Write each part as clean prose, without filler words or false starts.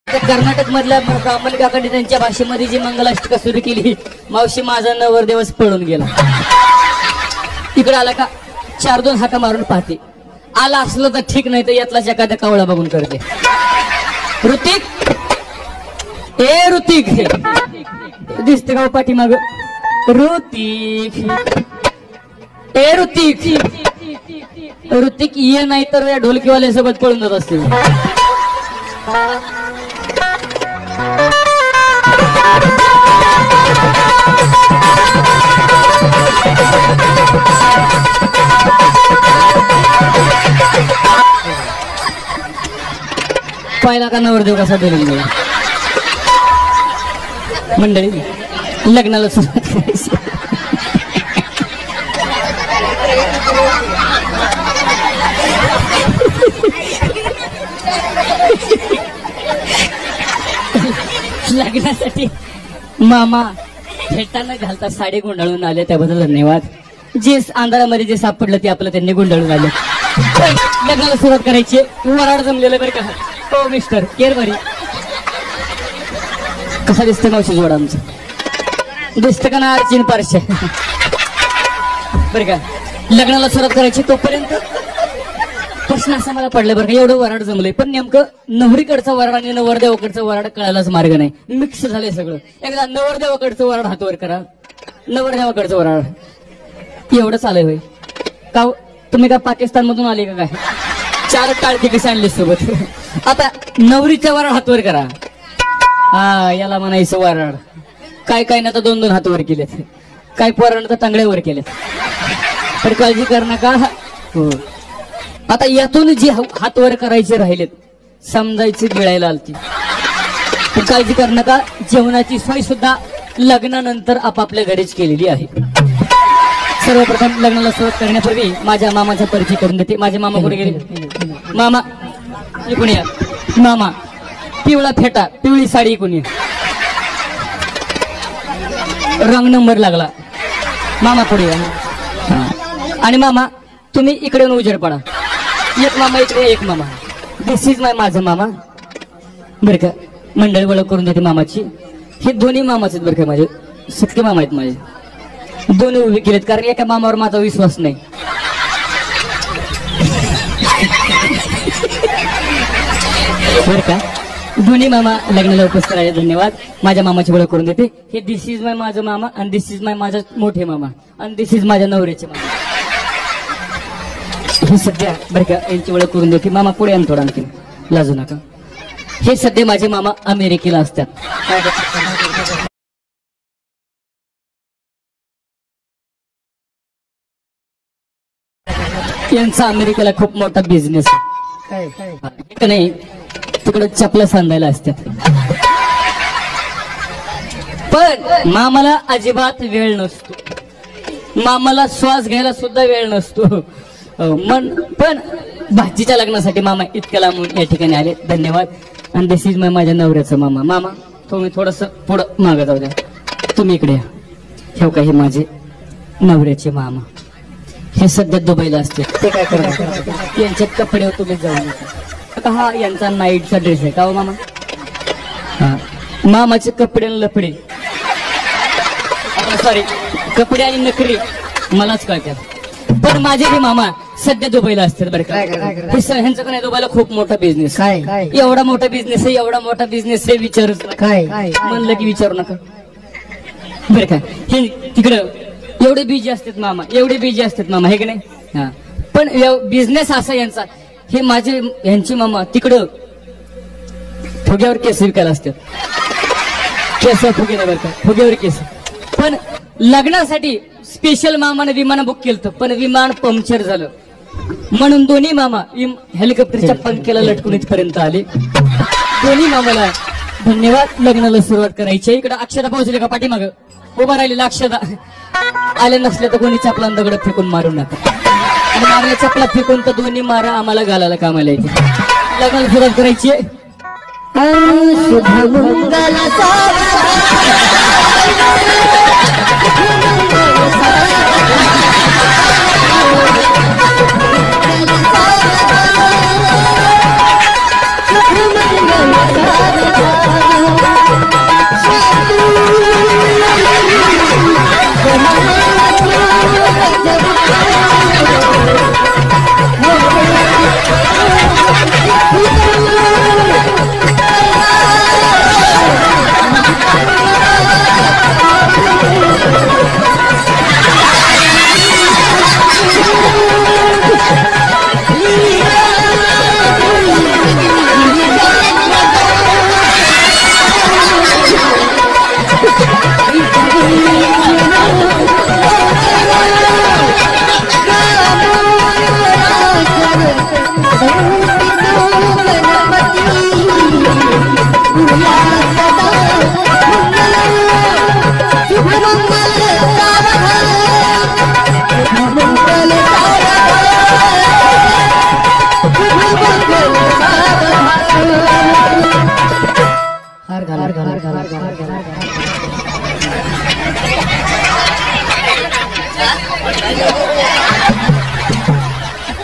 कर्नाटक मधल्या ब्राह्मण काकांनी त्यांच्या भाषेमध्ये जी मंगलाष्टका सुरू केली, मावशी माझा नवरदेवच पळून गेला. इकडे आला का 4-2 हाका मारून पाहते, आला असलं तर ठीक, नाही तर यातलाच एखाद्या कावळा बघून करते. ऋतिक, ए ऋतिक, दिसते का पाठीमाग? ऋतिक, ए ऋतिक, ऋतिक ये, नाही तर या ढोलकीवाल्या सोबत पळून जात असते. पाहिला का नवरदेव कसा दिलेला गेला. मंडळी, लग्नाला सुरुवात करायची. लग्नासाठी मामा भेटांना घालता साडी गुंडाळून आले, त्याबद्दल धन्यवाद. जे अंधारामध्ये जे सापडलं ते आपलं त्यांनी गुंडाळून आले. लग्नाला सुरुवात करायची. वराड जमलेलं बरं का? हो मिस्टर केरवारी. कसा दिसतं मावशी जोड आमचं? दिसतं का ना अर्चिन पारशे? बरं का, लग्नाला सुरुवात करायची. तोपर्यंत प्रश्न असा मला पडला बरं का, एवढं वराड जमलंय पण नेमकं नवरीकडचं वराड आणि नवरदेवाकडचं वराड कळायलाच मार्ग नाही. मिक्स झालंय सगळं. एकदा नवरदेवाकडचं वराड हातवर करा, नवरदेवाकडचं वराड एवढं चालय होय का? तुम्ही का पाकिस्तान मधून आले का काय? 4 टाळती कशी आणली सोबत? आता नवरीच्या वराड हातवर करा. हा, याला म्हणायचं वराड. काय काय ना तर 2-2 हातवर केलेत, काय पोरांना तर तांगड्यावर केलेत. तर काळजी कर नका. हो, आता यातून जे हातवर करायचे राहिलेत समजायचे गिळायला आलती. काळजी कर नका. जेवणाची सोय सुद्धा लग्नानंतर आपापल्या घरीच केलेली आहे. सर्वप्रथम लग्नाला सुरुवात करण्यापूर्वी माझ्या मामाचा परिचय करून देते. माझे मामा कुठे गेले? मामा इकडून या. मामा पिवळा फेटा, पिवळी साडी इकडून या. रंग नंबर लागला. मामा पुढे या. आणि मामा तुम्ही इकडे येऊन उजेड पडा. एक मामा इकडे, एक मामा. दिस इज माय, माझं मामा बरं का. मंडळी ओळख करून देते मामाची. हे दोन्ही मामाच आहेत बरं का, माझे सख्खे मामा आहेत. माझे दोन्ही उभे केलेत कारण एका मामावर माझा विश्वास नाही. बरं का, दोन्ही मामा लग्नाला उपस्थित राहिले. धन्यवाद. माझ्या मामाची ओळख करून देते. हे दिस इज माय माझं मामा, आणि दिस इज माय माझा मोठे मामा, आणि दिस इज माझ्या नवऱ्याचे मामा. हे सध्या बरं का यांची ओळख करून देते. मामा पुढे आणि थोडा आणखी लाजू नका. हे सध्या माझे मामा अमेरिकेला असतात. यांचा अमेरिकेला खूप मोठा बिझनेस आहे. नाही तिकडे चपला सांगायला असतात. पण मामाला अजिबात वेळ नसतो. मामाला श्वास घ्यायला सुद्धा वेळ नसतो. पण भाजीच्या लग्नासाठी मामा इतक्या लांबून या ठिकाणी आले. धन्यवाद. आणि दिस इज माझ्या नवऱ्याचं मामा. मामा तुम्ही थोडस पुढं मागं जाऊ द्या. तुम्ही इकडे या. ठेव का, हे माझे नवऱ्याचे मामा. हे सध्या दुबईला असते. ते काय करतात यांच्या कपड्यावर तुम्ही जाऊ नका. हा यांचा नाईटचा ड्रेस आहे का हो मामा? हा, मामाचे कपडे आणि लफडे, सॉरी कपडे आणि नखरे मलाच कळतात. पण माझे हे मामा सध्या दुबईला असतात बरं का. ह्यांचं का नाही, दुबईला खूप मोठा बिझनेस. एवढा मोठा बिझनेस आहे, एवढा मोठा बिझनेस आहे विचारूच काय म्हणलं की विचारू नका बरं का. हे तिकडं एवढे बिझी असतात मामा, एवढे बिझी असतात मामा, हे की नाही. हा, पण बिझनेस असा यांचा. हे माझे यांची मामा तिकडं फुग्यावर केस विकायला असतात. केस फुगे नाही बरं का, फुग्यावर केस. पण लग्नासाठी स्पेशल मामाने विमान बुक केलं, पण विमान पंक्चर झालं म्हणून दोन्ही मामा हेलिकॉप्टरच्या पंख्याला लटकून इथपर्यंत आले. दोन्ही मामाला धन्यवाद. लग्नाला सुरुवात करायची. इकडे अक्षता पोहोचले का पाठीमाग उभा राहिलेला अक्षता. आले नसले तर कोणी चपला दगड फेकून मारू नका. आणि मारल्या चपला फेकून तर दोन्ही मारा आम्हाला घालायला कामाला येते. लग्नाला सुरुवात करायची.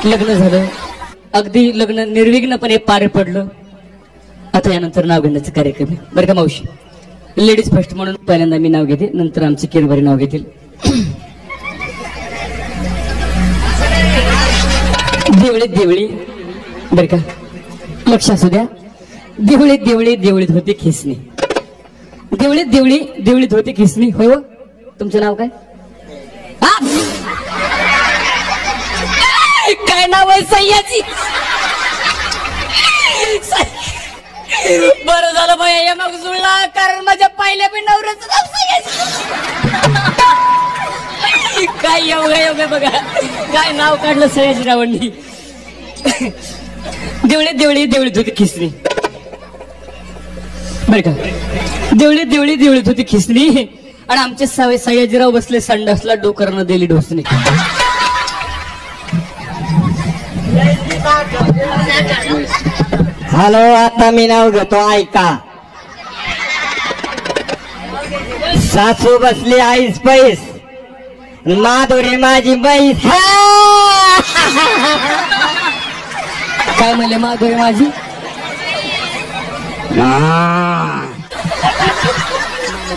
लग्न झालं, अगदी लग्न निर्विघ्नपणे पार पडलं. आता यानंतर नाव घेण्याचा कार्यक्रम आहे बरं का मावशी. लेडीज फर्स्ट म्हणून पहिल्यांदा मी नाव घेते, नंतर आमचे किरभरी नाव घेतील. देवळीत देवळी बरं का, लक्ष असू द्या. देवळीत देवळी देवळीत होती खिसणी. देवळीत देवळी देवळीत होती खिसणी. होय हो, तुमचं नाव काय? काय नाव आहे? सह्याची. बरं झालं भैया मग जुळला, कारण माझ्या पहिल्या पण नवऱ्याचं नाव सह्याची. काय योगा योगा बघा, काय नाव काढलं सह्याजी रावांनी. देवळीत देवळी देवळीत होती खिसणी बरं का. देवळीत देवळी देवळीत होती खिसणी आणि आमचे सयाजीराव बसले संडासला, डोकरनं दिली ढोसणी. हॅलो, आता मी नाव घेतो ऐका. सासू बसली आईस पैस, माधुरी माझी बैस. काय म्हणले माधुरी माझी?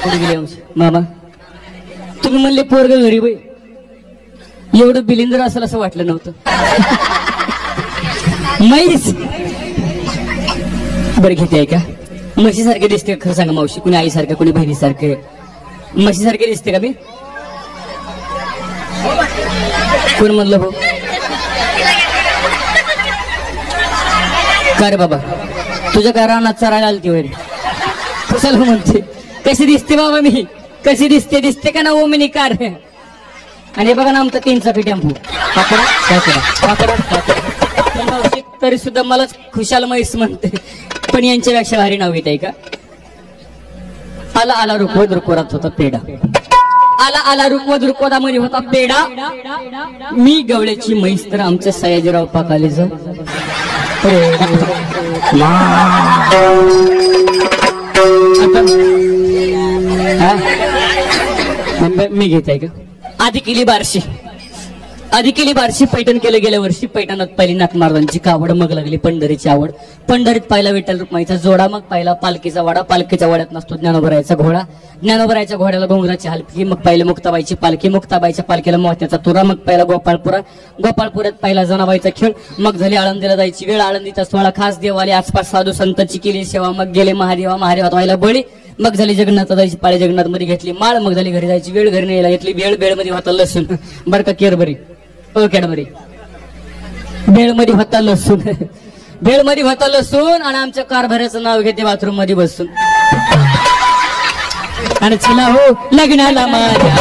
कुठे गेले मामा? तुम्ही म्हणले पोरग घरी बाई, एवढं बिलिंदर असेल असं वाटलं नव्हतं. म्हैस बरं घेते आहे का? म्हशीसारखे दिसते का? खरं सांगा मावशी, कुणी आईसारखं कुणी बहिणीसारखे. म्हशीसारखे दिसते का मी? कोण म्हणलं हो? का रे बाबा, तुझ्या काय रानात चरायला आलती वैरी? कशाला म्हणते? कशी दिसते बाबा मी? कशी दिसते? दिसते का ना ओमिनी कार? आणि बघा ना आमचा 3 चाकी टेम्पो. तरी सुद्धा मलाच खुशाल म्हैस म्हणते, पण यांच्यापेक्षा भारी नाव घेत आहे का? आला आला रुकवत रुकवरात होता पेडा. आला आला रुकवत रुकवतामध्ये होता पेडा. मी गवळ्याची म्हैस तर आमच्या सयाजीराव पाकालेच. मी घेत आहे का? आधी केली बारशी, आधी केली बारशी. पैठण केलं गेल्या वर्षी. पैठणात पहिली नाथमार्गांची कावड, मग लागली पंढरीची आवड. पंढरीत पाहिला विठ्ठल रुक्माईचा जोडा, मग पाहिला पालखीचा वाडा. पालखीच्या वाड्यात नसतो ज्ञानोबरायचा घोडा. ज्ञानोबरायच्या घोड्याला घोंगराची हलकी. मग पाहिलं मुक्ताबाईची पालखी. मुक्ताबाईच्या पालखीला मोत्याचा तुरा. मग पाहिला गोपाळपुरा. गोपाळपुरात पाहिला जनाबाईचा खेळ. मग झाली आळंदीला जायची वेळ. आळंदीचा सोहळा खास देवाले. आसपास साधू संतांची केली सेवा. मग गेले महादेवा. महादेवात व्हायला बळी. मग झाली जगन्नाथ जायची पाळी. जगन्नाथ मध्ये घेतली माळ. मग झाली घरी जायची वेळ. घरी न्यायला घेतली वेळ. वेळ मध्ये होता लसूण बरं का. केरबरी कॅडबरी. भेळ मध्ये होता लसूण. भेळ मध्ये होता लसूण. आणि आमच्या कारभाराचं नाव घेते बाथरूम मध्ये बसून. आणि चला हो लग्नाला माझ्या,